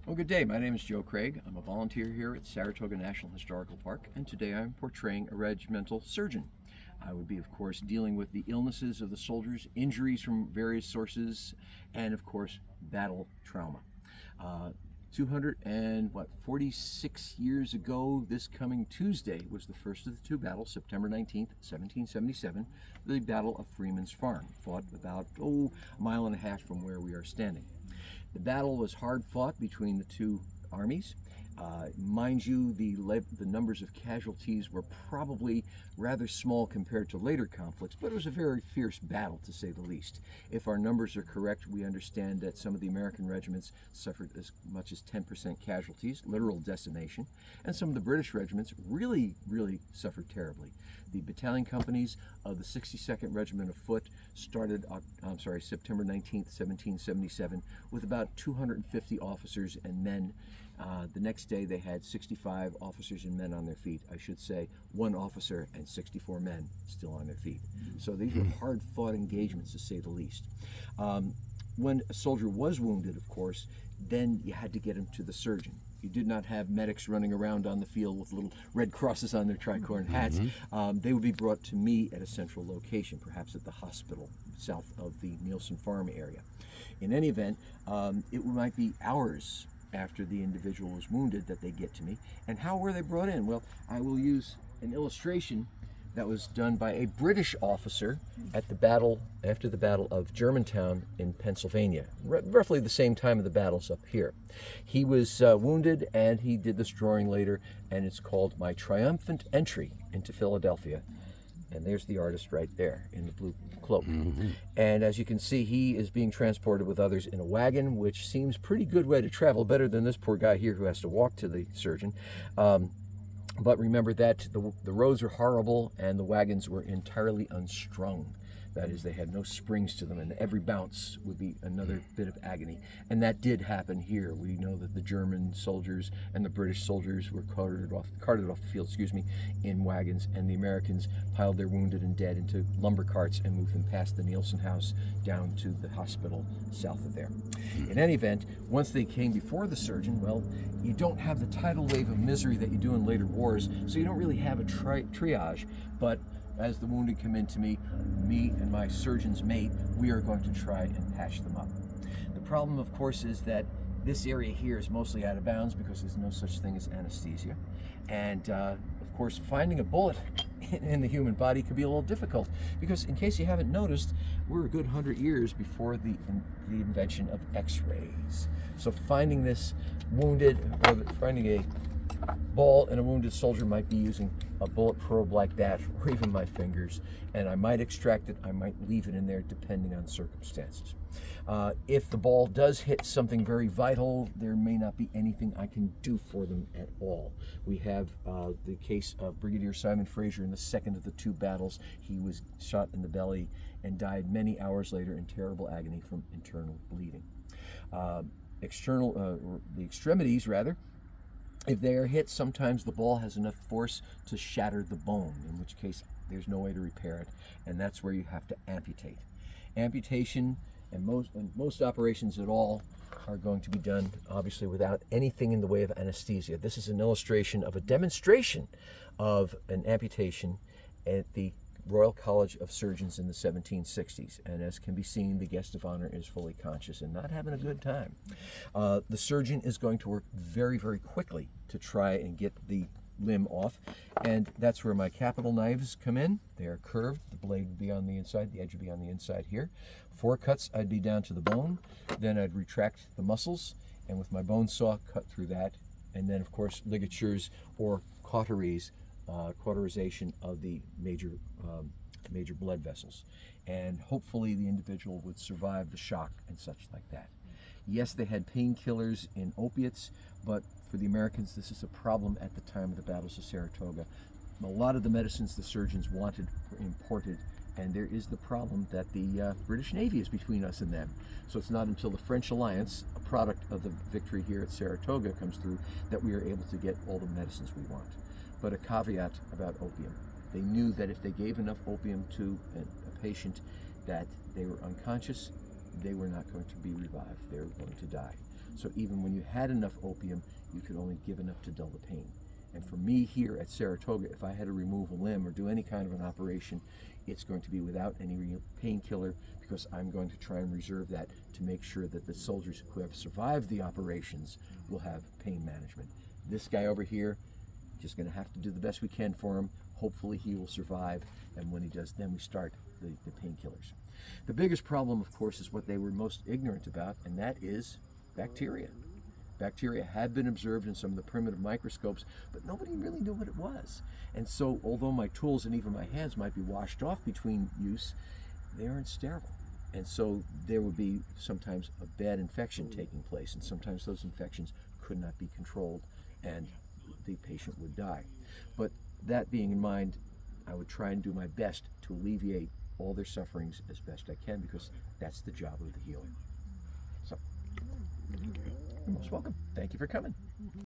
Well, good day. My name is Joe Craig. I'm a volunteer here at Saratoga National Historical Park, and today I'm portraying a regimental surgeon. I would be, of course, dealing with the illnesses of the soldiers, injuries from various sources, and, of course, battle trauma. 246 years ago, this coming Tuesday, was the first of the two battles, September 19th, 1777, the Battle of Freeman's Farm, fought about, a mile and a half from where we are standing. The battle was hard fought between the two armies. Mind you, the numbers of casualties were probably rather small compared to later conflicts, but it was a very fierce battle, to say the least. If our numbers are correct, we understand that some of the American regiments suffered as much as 10% casualties, literal decimation, and some of the British regiments really suffered terribly. The battalion companies of the 62nd Regiment of Foot started, September 19th, 1777, with about 250 officers and men. The next day they had 65 officers and men on their feet. I should say 1 officer and 64 men still on their feet. So these were hard-fought engagements, to say the least. When a soldier was wounded, of course, then you had to get him to the surgeon. You did not have medics running around on the field with little red crosses on their tricorn hats. They would be brought to me at a central location, perhaps at the hospital south of the Nielsen Farm area. In any event, it might be hours after the individual was wounded that they get to me. And how were they brought in? Well, I will use an illustration that was done by a British officer at the battle, after the Battle of Germantown in Pennsylvania, roughly the same time of the battles up here. He was wounded, and he did this drawing later, and it's called My Triumphant Entry into Philadelphia. And there's the artist right there in the blue cloak. And as you can see, he is being transported with others in a wagon, which seems pretty good way to travel, better than this poor guy here who has to walk to the surgeon. But remember that the roads are horrible and the wagons were entirely unstrung. That is, they had no springs to them, and every bounce would be another bit of agony. And that did happen here. We know that the German soldiers and the British soldiers were carted off the field, in wagons, and the Americans piled their wounded and dead into lumber carts and moved them past the Nielsen house down to the hospital south of there. In any event, once they came before the surgeon, well, you don't have the tidal wave of misery that you do in later wars, so you don't really have a triage, but as the wounded come in to me and my surgeon's mate, we are going to try and patch them up. The problem, of course, is that this area here is mostly out of bounds because there's no such thing as anesthesia. And of course, finding a bullet in the human body could be a little difficult because, in case you haven't noticed, we're a good 100 years before the invention of X-rays. So finding this wounded, or finding a ball in a wounded soldier might be using a bullet probe like that, or even my fingers, and I might extract it, I might leave it in there depending on circumstances. If the ball does hit something very vital, there may not be anything I can do for them at all. We have the case of Brigadier Simon Fraser in the second of the two battles. He was shot in the belly and died many hours later in terrible agony from internal bleeding. The extremities, rather, if they are hit, sometimes the ball has enough force to shatter the bone, in which case there's no way to repair it, and that's where you have to amputate. Amputation and most operations at all are going to be done, obviously, without anything in the way of anesthesia. This is an illustration of a demonstration of an amputation at the Royal College of Surgeons in the 1760s, and as can be seen, the guest of honor is fully conscious and not having a good time. The surgeon is going to work very quickly to try and get the limb off, and that's where my capital knives come in. They are curved, the blade would be on the inside, the edge would be on the inside here. 4 cuts, I'd be down to the bone, then I'd retract the muscles, and with my bone saw, cut through that, and then of course ligatures or cauterization of the major blood vessels, and hopefully the individual would survive the shock and such like that. Yes, they had painkillers in opiates, but for the Americans this is a problem at the time of the battles of Saratoga. A lot of the medicines the surgeons wanted were imported, and there is the problem that the British Navy is between us and them. So it's not until the French alliance, a product of the victory here at Saratoga, comes through that we are able to get all the medicines we want. But a caveat about opium. They knew that if they gave enough opium to a patient that they were unconscious, they were not going to be revived. They were going to die. So even when you had enough opium, you could only give enough to dull the pain. And for me here at Saratoga, if I had to remove a limb or do any kind of an operation, it's going to be without any real painkiller, because I'm going to try and reserve that to make sure that the soldiers who have survived the operations will have pain management. This guy over here, just going to have to do the best we can for him. Hopefully he will survive, and when he does, then we start the painkillers. The biggest problem, of course, is what they were most ignorant about, and that is bacteria. Bacteria had been observed in some of the primitive microscopes, but nobody really knew what it was. And so, although my tools and even my hands might be washed off between use, they aren't sterile. And so there would be sometimes a bad infection taking place, and sometimes those infections could not be controlled, and the patient would die. But that being in mind, I would try and do my best to alleviate all their sufferings as best I can, because that's the job of the healer. So, you're most welcome. Thank you for coming.